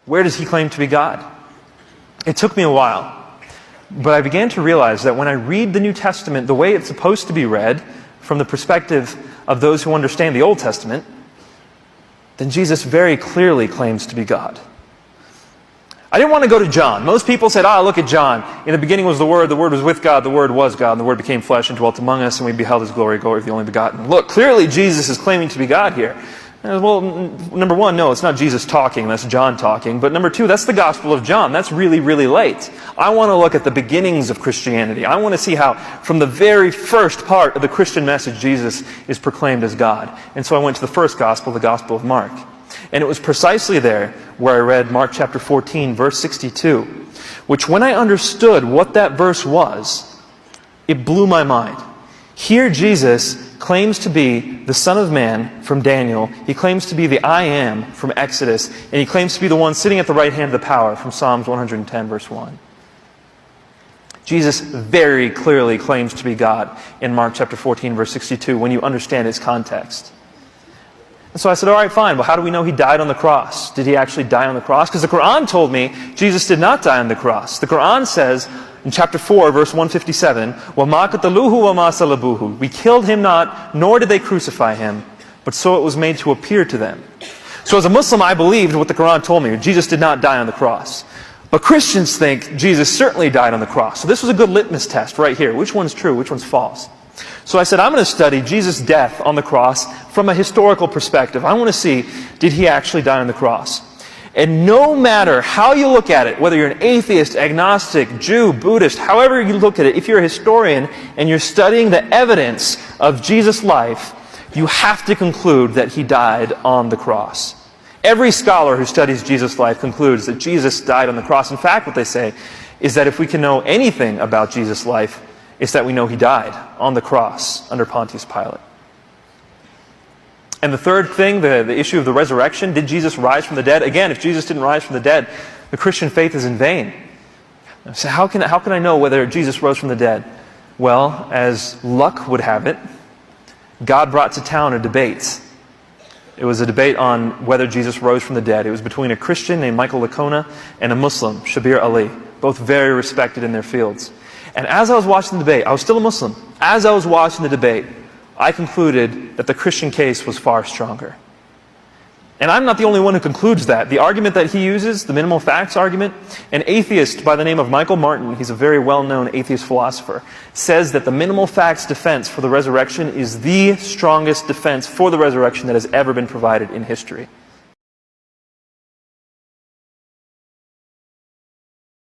Where does he claim to be God? It took me a while, but I began to realize that when I read the New Testament the way it's supposed to be read, from the perspective of those who understand the Old Testament, then Jesus very clearly claims to be God. I didn't want to go to John. Most people said, look at John. In the beginning was the Word was with God, the Word was God, and the Word became flesh and dwelt among us, and we beheld His glory, glory of the only begotten. Look, clearly Jesus is claiming to be God here. Well, number one, no, it's not Jesus talking, that's John talking. But number two, that's the Gospel of John. That's really, really late. I want to look at the beginnings of Christianity. I want to see how, from the very first part of the Christian message, Jesus is proclaimed as God. And so I went to the first Gospel, the Gospel of Mark. And it was precisely there where I read Mark chapter 14, verse 62, which when I understood what that verse was, it blew my mind. Here Jesus claims to be the Son of Man from Daniel. He claims to be the I Am from Exodus. And he claims to be the one sitting at the right hand of the power from Psalms 110, verse 1. Jesus very clearly claims to be God in Mark chapter 14, verse 62, when you understand its context. And so I said, all right, fine. Well, how do we know He died on the cross? Did He actually die on the cross? Because the Quran told me Jesus did not die on the cross. The Quran says in chapter 4, verse 157, وَمَا قَتَلُوهُ وَمَا صَلَبُوهُ. We killed Him not, nor did they crucify Him, but so it was made to appear to them. So as a Muslim, I believed what the Quran told me. Jesus did not die on the cross. But Christians think Jesus certainly died on the cross. So this was a good litmus test right here. Which one's true? Which one's false? So I said, I'm going to study Jesus' death on the cross from a historical perspective. I want to see, did He actually die on the cross? And no matter how you look at it, whether you're an atheist, agnostic, Jew, Buddhist, however you look at it, if you're a historian and you're studying the evidence of Jesus' life, you have to conclude that He died on the cross. Every scholar who studies Jesus' life concludes that Jesus died on the cross. In fact, what they say is that if we can know anything about Jesus' life, it's that we know He died on the cross under Pontius Pilate. And the third thing, the issue of the resurrection, did Jesus rise from the dead? Again, if Jesus didn't rise from the dead, the Christian faith is in vain. So how can I know whether Jesus rose from the dead? Well, as luck would have it, God brought to town a debate. It was a debate on whether Jesus rose from the dead. It was between a Christian named Michael Licona and a Muslim, Shabir Ali, both very respected in their fields. And as I was watching the debate, I was still a Muslim. As I was watching the debate, I concluded that the Christian case was far stronger. And I'm not the only one who concludes that. The argument that he uses, the minimal facts argument, an atheist by the name of Michael Martin, he's a very well-known atheist philosopher, says that the minimal facts defense for the resurrection is the strongest defense for the resurrection that has ever been provided in history.